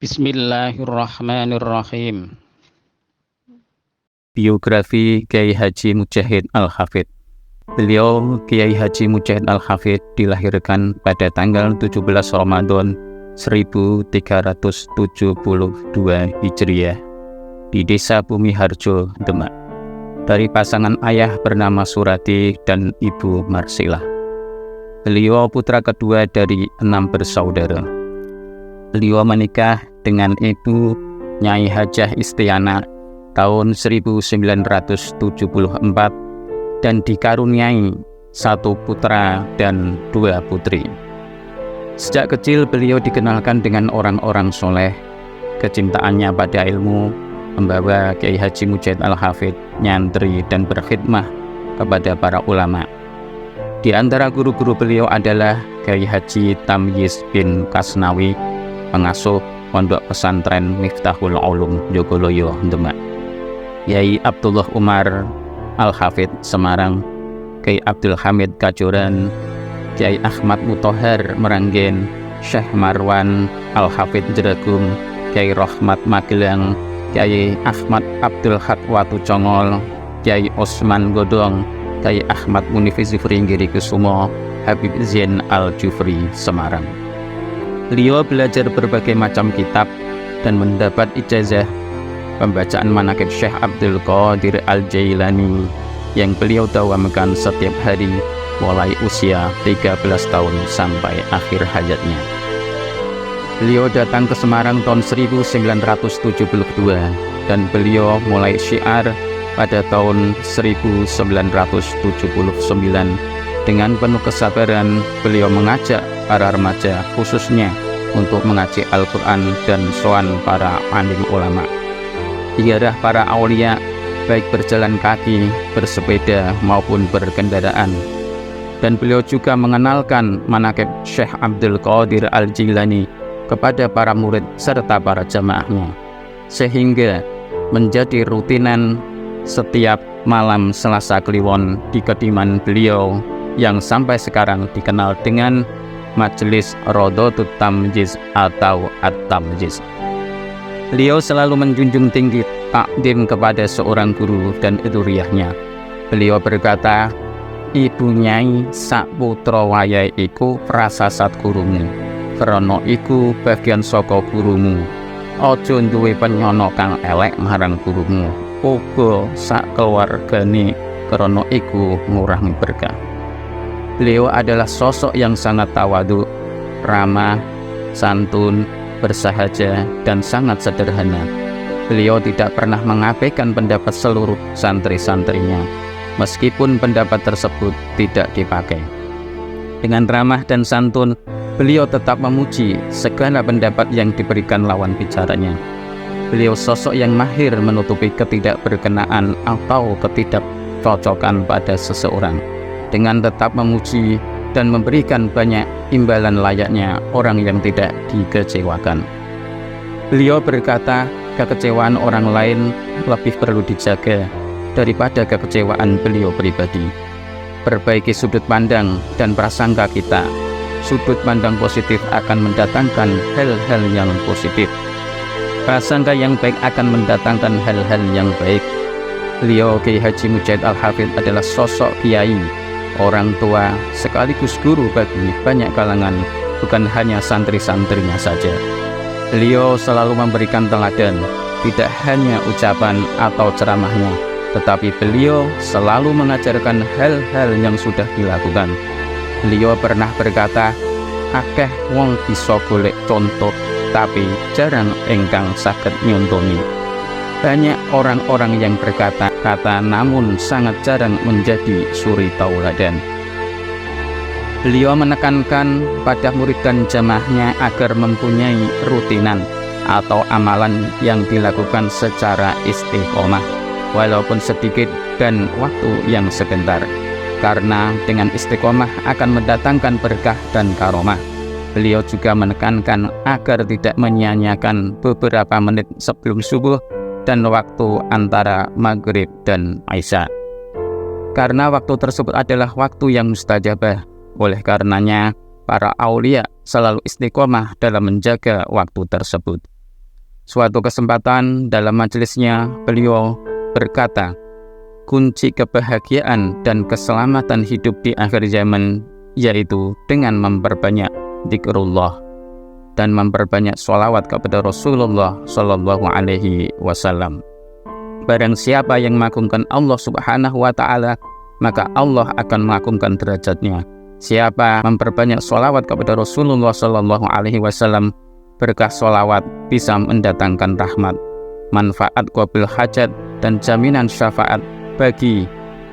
Bismillahirrahmanirrahim. Biografi Kiai Haji Mujahid Al-Hafidh. Beliau, Kiai Haji Mujahid Al-Hafidh, dilahirkan pada tanggal 17 Ramadan 1372 Hijriah di Desa Bumi Harjo, Demak, dari pasangan ayah bernama Surati dan ibu Marsilah. Beliau putra kedua dari 6 bersaudara. Beliau menikah dengan ibu Nyai Hajah Istiana tahun 1974 dan dikaruniai 1 putra dan 2 putri. Sejak kecil beliau dikenalkan dengan orang-orang soleh. Kecintaannya pada ilmu membawa Kiai Haji Mujahid Al-Hafidh nyantri dan berkhidmah kepada para ulama. Di antara guru-guru beliau adalah Kiai Haji Tamyiz bin Kasnawi, pengasuh Pondok Pesantren Miftahul Ulum Jogoloyo, Demak, Kiai Abdullah Umar Al-Hafidh Semarang, Kiai Abdul Hamid Kajoran, Kiai Ahmad Muthohar Meranggen, Syekh Marwan Al-Hafidh Jeragung, Kiai Rahmat Magelang, Kiai Ahmad Abdul Haq Watu Congol, Kiai Osman Godong, Kiai Ahmad Munif Zufri Kusumo, Habib Zain Al-Jufri Semarang. Beliau belajar berbagai macam kitab dan mendapat ijazah pembacaan manaqib Syekh Abdul Qadir Al-Jailani yang beliau dawamkan setiap hari mulai usia 13 tahun sampai akhir hayatnya. Beliau datang ke Semarang tahun 1972 dan beliau mulai syiar pada tahun 1979. Dengan penuh kesabaran, beliau mengajak para remaja khususnya untuk mengaji Al-Quran dan soan para alim ulama. Ziarah para aulia baik berjalan kaki, bersepeda maupun berkendaraan. Dan beliau juga mengenalkan manaqib Syekh Abdul Qadir Al-Jailani kepada para murid serta para jamaahnya, sehingga menjadi rutinan setiap malam Selasa Kliwon di kediaman beliau yang sampai sekarang dikenal dengan Majelis Rodotut Tamyiz atau At-Tamyiz. Beliau selalu menjunjung tinggi takdim kepada seorang guru dan dzurriyyahnya. Beliau berkata, "Ibu Nyai sak putra wayahe iku prasasat gurumu, krana iku bagian saka gurumu. Aja duwe penyono kang elek marang gurumu, uga sak keluargane, krana iku ngurangi berkah." Beliau adalah sosok yang sangat tawadhu, ramah, santun, bersahaja, dan sangat sederhana. Beliau tidak pernah mengabaikan pendapat seluruh santri-santrinya, meskipun pendapat tersebut tidak dipakai. Dengan ramah dan santun, beliau tetap memuji segala pendapat yang diberikan lawan bicaranya. Beliau sosok yang mahir menutupi ketidakberkenaan atau ketidakcocokan pada seseorang, dengan tetap memuji dan memberikan banyak imbalan layaknya orang yang tidak dikecewakan. Beliau berkata, kekecewaan orang lain lebih perlu dijaga daripada kekecewaan beliau pribadi. Perbaiki sudut pandang dan prasangka kita. Sudut pandang positif akan mendatangkan hal-hal yang positif. Prasangka yang baik akan mendatangkan hal-hal yang baik. Beliau Kiai Haji Mujahid Al-Hafidh adalah sosok kiai, orang tua sekaligus guru bagi banyak kalangan, bukan hanya santri-santrinya saja. Beliau selalu memberikan teladan, tidak hanya ucapan atau ceramahnya, tetapi beliau selalu mengajarkan hal-hal yang sudah dilakukan. Beliau pernah berkata, "Akeh wong bisa golek contoh, tapi jarang engkang saged nyontoni." Banyak orang-orang yang berkata-kata namun sangat jarang menjadi suri tauladan. Beliau menekankan pada murid dan jamaahnya agar mempunyai rutinan atau amalan yang dilakukan secara istiqomah, walaupun sedikit dan waktu yang sebentar, karena dengan istiqomah akan mendatangkan berkah dan karomah. Beliau juga menekankan agar tidak menyia-nyiakan beberapa menit sebelum subuh dan waktu antara maghrib dan isya, karena waktu tersebut adalah waktu yang mustajabah. Oleh karenanya para aulia selalu istiqomah dalam menjaga waktu tersebut. Suatu kesempatan dalam majelisnya, beliau berkata, kunci kebahagiaan dan keselamatan hidup di akhir zaman yaitu dengan memperbanyak zikrullah dan memperbanyak sholawat kepada Rasulullah Shallallahu Alaihi Wasallam. Barang siapa yang mengagungkan Allah Subhanahu Wa Taala, maka Allah akan mengagungkan derajatnya. Siapa memperbanyak sholawat kepada Rasulullah Shallallahu Alaihi Wasallam, berkah sholawat bisa mendatangkan rahmat, manfaat qabil hajat, dan jaminan syafaat bagi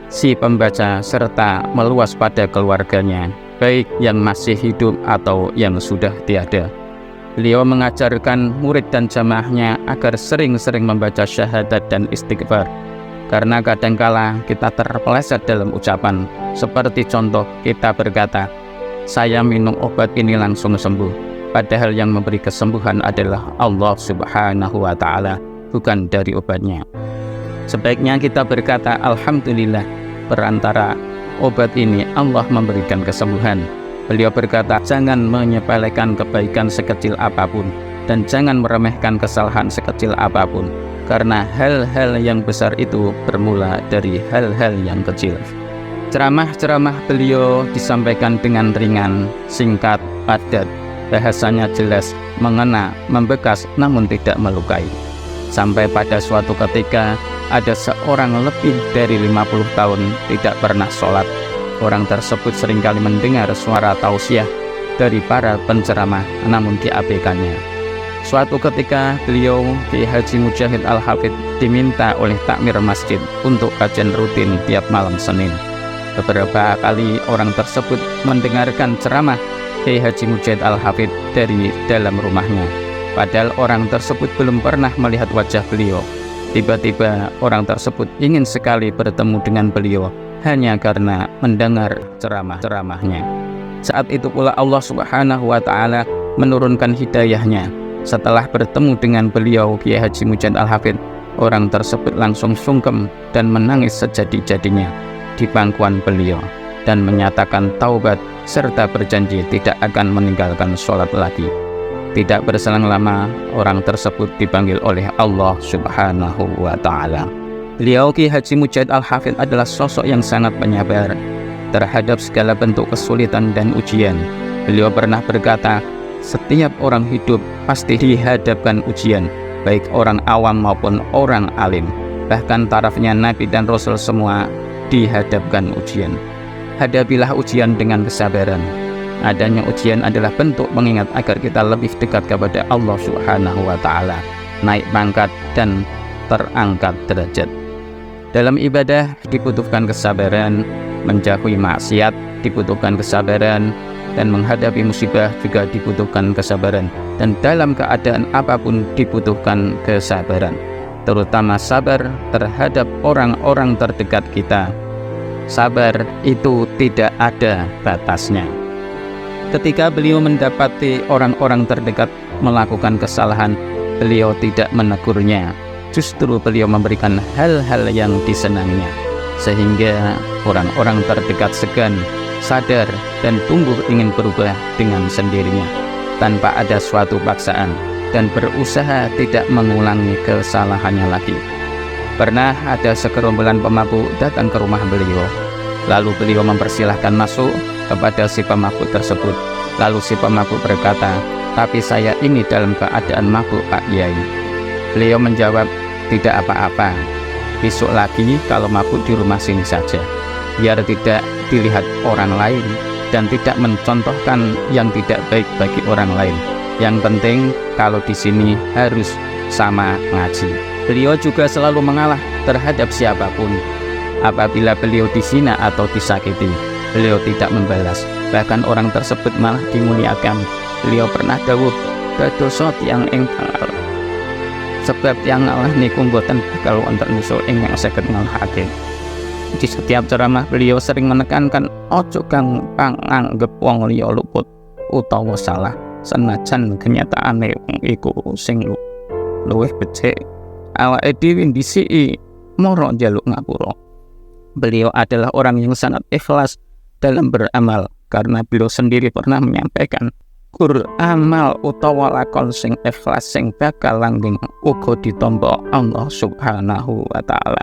si pembaca serta meluas pada keluarganya, baik yang masih hidup atau yang sudah tiada. Beliau mengajarkan murid dan jamaahnya agar sering-sering membaca syahadat dan istighfar, karena kadangkala kita terpeleset dalam ucapan, seperti contoh kita berkata, saya minum obat ini langsung sembuh, padahal yang memberi kesembuhan adalah Allah Subhanahu Wa Taala, bukan dari obatnya. Sebaiknya kita berkata alhamdulillah, perantara obat ini Allah memberikan kesembuhan. Beliau berkata, jangan menyepelekan kebaikan sekecil apapun dan jangan meremehkan kesalahan sekecil apapun, karena hal-hal yang besar itu bermula dari hal-hal yang kecil. Ceramah-ceramah beliau disampaikan dengan ringan, singkat, padat, bahasanya jelas, mengena, membekas, namun tidak melukai. Sampai pada suatu ketika ada seorang lebih dari 50 tahun tidak pernah sholat. Orang tersebut seringkali mendengar suara tausiah dari para penceramah, namun diabaikannya. Suatu ketika beliau, Kiai Haji Mujahid Al-Hafidh, diminta oleh takmir masjid untuk kajian rutin tiap malam Senin. Beberapa kali orang tersebut mendengarkan ceramah Kiai Haji Mujahid Al-Hafidh dari dalam rumahnya, padahal orang tersebut belum pernah melihat wajah beliau. Tiba-tiba orang tersebut ingin sekali bertemu dengan beliau hanya karena mendengar ceramah-ceramahnya. Saat itu pula Allah Subhanahu Wa Taala menurunkan hidayahnya. Setelah bertemu dengan beliau, Kiai Haji Mujahid Al-Hafidh, orang tersebut langsung sungkem dan menangis sejadi-jadinya di pangkuan beliau dan menyatakan taubat serta berjanji tidak akan meninggalkan sholat lagi. Tidak berselang lama, orang tersebut dipanggil oleh Allah Subhanahu Wa Taala. Beliau, Kiai Haji Mujahid Al-Hafidh, adalah sosok yang sangat penyabar terhadap segala bentuk kesulitan dan ujian. Beliau pernah berkata, setiap orang hidup pasti dihadapkan ujian, baik orang awam maupun orang alim. Bahkan tarafnya Nabi dan Rasul semua dihadapkan ujian. Hadapilah ujian dengan kesabaran. Adanya ujian adalah bentuk mengingat agar kita lebih dekat kepada Allah Subhanahu Wa Taala, naik pangkat dan terangkat derajat. Dalam ibadah dibutuhkan kesabaran, menjauhi maksiat dibutuhkan kesabaran, dan menghadapi musibah juga dibutuhkan kesabaran. Dan dalam keadaan apapun dibutuhkan kesabaran, terutama sabar terhadap orang-orang terdekat kita. Sabar itu tidak ada batasnya. Ketika beliau mendapati orang-orang terdekat melakukan kesalahan, beliau tidak menegurnya. Justru beliau memberikan hal-hal yang disenanginya, sehingga orang-orang terdekat segan, sadar, dan tumbuh ingin berubah dengan sendirinya, tanpa ada suatu paksaan, dan berusaha tidak mengulangi kesalahannya lagi. Pernah ada segerombolan pemabuk datang ke rumah beliau, lalu beliau mempersilahkan masuk kepada si pemabuk tersebut. Lalu si pemabuk berkata, tapi saya ini dalam keadaan mabuk, Pak Yai. Beliau menjawab, tidak apa-apa, besok lagi kalau mabuk di rumah sini saja, biar tidak dilihat orang lain dan tidak mencontohkan yang tidak baik bagi orang lain. Yang penting kalau di sini harus sama ngaji. Beliau juga selalu mengalah terhadap siapapun. Apabila beliau dihina atau disakiti, beliau tidak membalas, bahkan orang tersebut malah dimuliakan. Beliau pernah dawuh, dadosa tiyang ingkang sebab yang Allah niku mboten bakal wonten musuh ingkang saged ngalahake. Di setiap ceramah beliau sering menekankan ojo kang panganggep wong liya luput utawa salah, senajan kenyataane wong iku sing luwih becik awake dhewe ndisiki mara njaluk ngapura. Beliau adalah orang yang sangat ikhlas dalam beramal, karena beliau sendiri pernah menyampaikan, Kur amal utawa lakon sing ikhlas sing bakal langgeng uga ditampa Allah Subhanahu wa taala.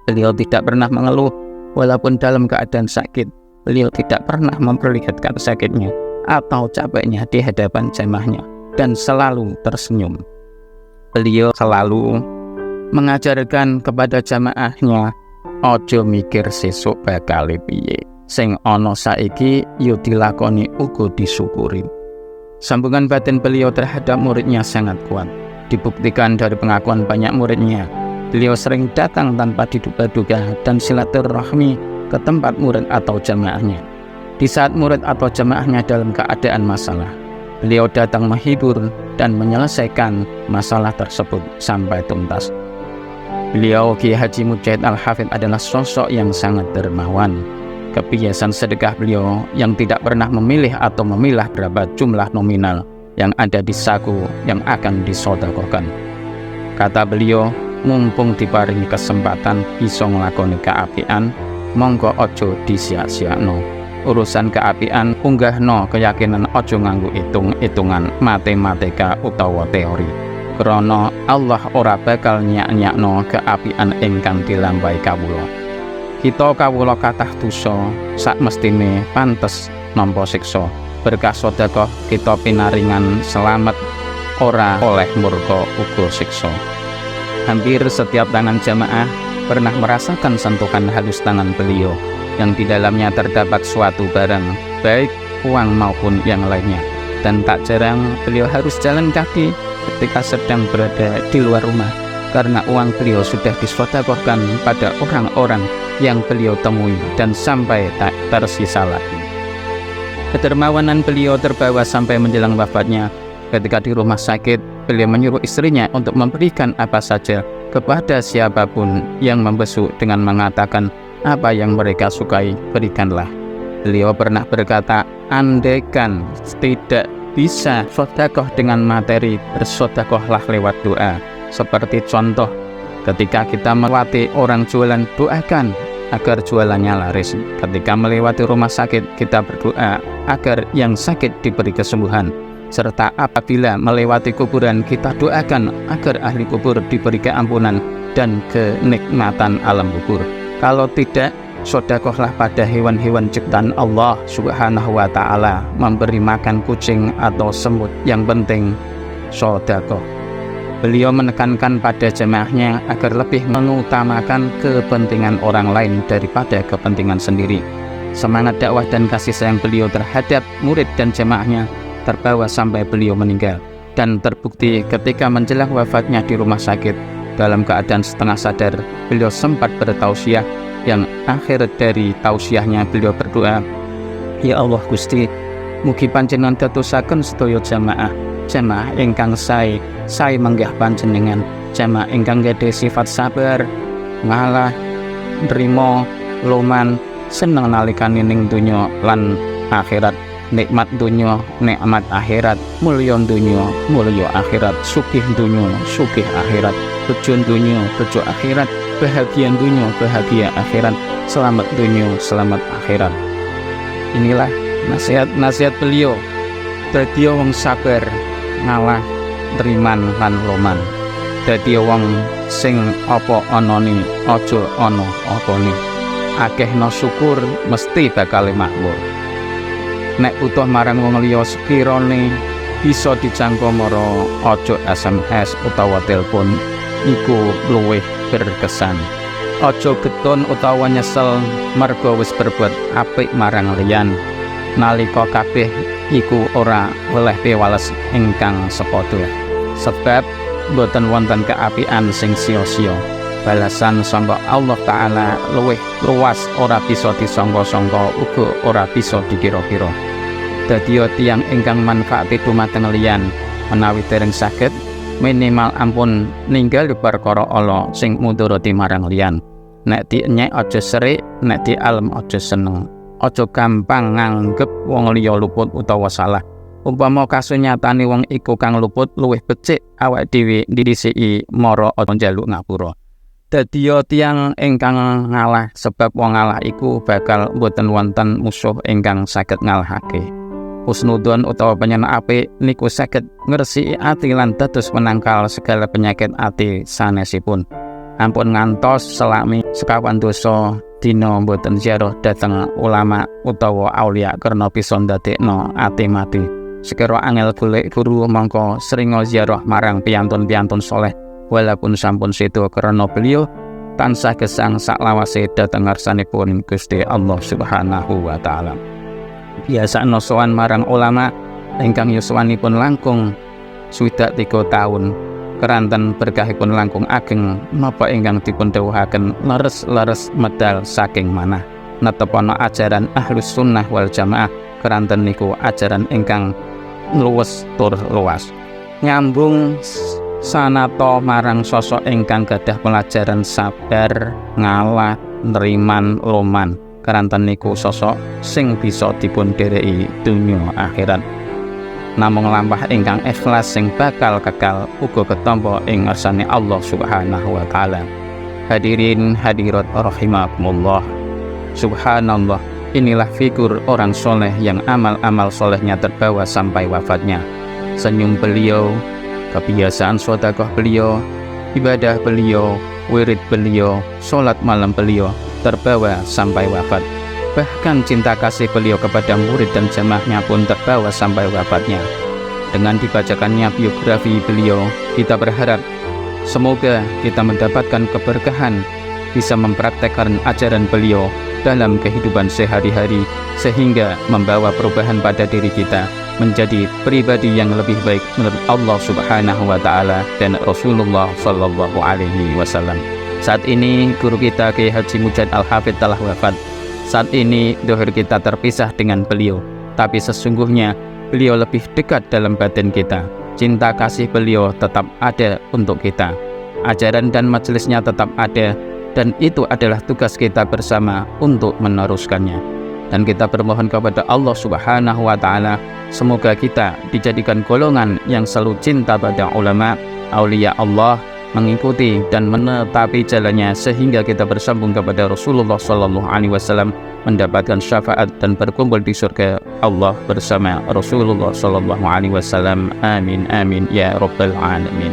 Beliau tidak pernah mengeluh walaupun dalam keadaan sakit. Beliau tidak pernah memperlihatkan sakitnya atau capeknya di hadapan jamaahnya dan selalu tersenyum. Beliau selalu mengajarkan kepada jamaahnya, ojo mikir sesuk bakal piye. Sing ana saiki yo dilakoni uga disyukuri. Sambungan batin beliau terhadap muridnya sangat kuat. Dibuktikan dari pengakuan banyak muridnya. Beliau sering datang tanpa diduga-duga dan silaturahmi ke tempat murid atau jamaahnya. Di saat murid atau jamaahnya dalam keadaan masalah, beliau datang menghibur dan menyelesaikan masalah tersebut sampai tuntas. Beliau Kiai Haji Mujahid Al-Hafidh adalah sosok yang sangat dermawan. Kebiasaan sedekah beliau yang tidak pernah memilih atau memilah berapa jumlah nominal yang ada di saku yang akan disedekahkan. Kata beliau, mumpung diparingi kesempatan bisa nglakoni keapian, monggo ojo disia-siakno. Urusan keapian unggahno keyakinan, ojo nganggo hitung-hitungan matematika utawa teori. Krana Allah ora bakal nyak-nyakno keapian ingkang dilampahi kawula. Kita kawula kathah dosa sak mestine pantes nampa siksa. Berkah sedekah kita pinaringan selamat, ora oleh murka uga siksa. Hampir setiap tangan jamaah pernah merasakan sentuhan halus tangan beliau yang di dalamnya terdapat suatu barang, baik uang maupun yang lainnya. Dan tak jarang beliau harus jalan kaki ketika sedang berada di luar rumah, karena uang beliau sudah disedekahkan pada orang-orang yang beliau temui dan sampai tak tersisa lagi. Kedermawanan beliau terbawa sampai menjelang wafatnya. Ketika di rumah sakit, beliau menyuruh istrinya untuk memberikan apa saja kepada siapapun yang membesuk dengan mengatakan, apa yang mereka sukai berikanlah. Beliau pernah berkata, andaikan tidak bisa sedekah dengan materi, bersedekahlah lewat doa. Seperti contoh, ketika kita melewati orang jualan, doakan agar jualannya laris. Ketika melewati rumah sakit, kita berdoa agar yang sakit diberi kesembuhan. Serta apabila melewati kuburan, kita doakan agar ahli kubur diberi keampunan dan kenikmatan alam kubur. Kalau tidak, sedekahlah pada hewan-hewan ciptaan Allah Subhanahu wa ta'ala, memberi makan kucing atau semut. Yang penting sedekah. Beliau menekankan pada jemaahnya agar lebih mengutamakan kepentingan orang lain daripada kepentingan sendiri. Semangat dakwah dan kasih sayang beliau terhadap murid dan jemaahnya terbawa sampai beliau meninggal, dan terbukti ketika menjelang wafatnya di rumah sakit dalam keadaan setengah sadar, beliau sempat bertausiah, yang akhir dari tausiahnya beliau berdoa, ya Allah Gusti, mugi panjenengan dadosaken sedaya jamaah ingkang sae menggah panjenengan, jamaah ingkang gadhe sifat sabar, ngalah, nrimo, loman, seneng nalikane ning donya lan akhirat. Nikmat dunia, nikmat akhirat, mulya dunia, mulya akhirat, sugih dunia, sugih akhirat, bejo dunia, bejo akhirat, bahagia dunia, bahagia akhirat, selamat dunia, selamat akhirat. Inilah nasihat beliau. Dadi wong sabar, ngalah, nriman lan loman. Dadi wong sing apa anane aja ana apane. Akehna syukur mesti bakal makmur. Nek butuh marang wong liya sekirane bisa dicangko mara, aja SMS utawa telepon, iku luwih berkesan. Aja getun utawa nyesel merga wis berbuat apik marang liyan, nalika kabeh iku ora oleh piwales ingkang sepadha. Sebab boten wonten keapian sing sia-sia. Balasan sangka Allah Ta'ala luwih luas, ora bisa disangka-sangka, uga ora bisa dikira-kira. Dadi tiyang ingkang manfaati dumateng liyan, menawi dereng saged, minimal ampun ninggal perkara ala sing mudharati marang liyan. Nek dienyek aja serik, nek dialem aja seneng. Aja gampang nganggep wong liya luput utawa salah. Umpama kasunyatane wong iku kang luput luwih becik, awake dhewe ndhisiki mara aja njaluk ngapura. Dadi tiyang ingkang ngalah, sebab wong ngalah iku bakal boten wonten musuh ingkang saged ngalahake. Husnudon utawa panjenengan apik niku saged ngresiki ati lan dados penangkal segala penyakit ati sanesipun. Ampun ngantos selami sekawan dosa dina boten ziarah dhateng ulama utawa aulia karena bisa ndadekno ati mati. Sekira angel golek guru mongko seringa ziarah marang piyantun-piyantun soleh walaupun sampun sedo karena beliau tansah gesang saklawase dhateng ngarsanipun Gusti Allah Subhanahu wa taala. Biasane sowan marang ulama ingkang yuswanipun langkung 3 tahun keranten berkahipun langkung ageng napa ingkang dipun dawuhaken leres-leres medal saking manah netepana ajaran Ahlus Sunnah wal Jamaah keranten niku ajaran ingkang luwes tur luas nyambung sanata marang sosok ingkang gadah pelajaran sabar ngalah neriman loman keranten niku sosok sing bisa dipun dhereki dunya akhirat namung lampah ingkang ikhlas sing bakal kekal uga ketampa ing ngarsane Allah Subhanahu wa taala. Hadirin hadirat rahimakumullah. Subhanallah, inilah figur orang soleh yang amal-amal solehnya terbawa sampai wafatnya. Senyum beliau, kebiasaan sedekah beliau, ibadah beliau, wirid beliau, sholat malam beliau terbawa sampai wafat. Bahkan cinta kasih beliau kepada murid dan jamaahnya pun terbawa sampai wafatnya. Dengan dibacakannya biografi beliau, kita berharap semoga kita mendapatkan keberkahan bisa mempraktekkan ajaran beliau dalam kehidupan sehari-hari sehingga membawa perubahan pada diri kita menjadi pribadi yang lebih baik menurut Allah Subhanahu wa taala dan Rasulullah sallallahu alaihi wasallam. Saat ini guru kita Kiai Haji Mujad Al-Hafidz telah wafat. Saat ini dohir kita terpisah dengan beliau, tapi sesungguhnya beliau lebih dekat dalam batin kita. Cinta kasih beliau tetap ada untuk kita. Ajaran dan majelisnya tetap ada, dan itu adalah tugas kita bersama untuk meneruskannya. Dan kita bermohon kepada Allah Subhanahu wa taala, semoga kita dijadikan golongan yang selalu cinta pada ulama, aulia Allah, mengikuti dan menetapi jalannya sehingga kita bersambung kepada Rasulullah sallallahu alaihi wasallam, mendapatkan syafaat dan berkumpul di surga Allah bersama Rasulullah sallallahu alaihi wasallam. Amin amin ya rabbal alamin.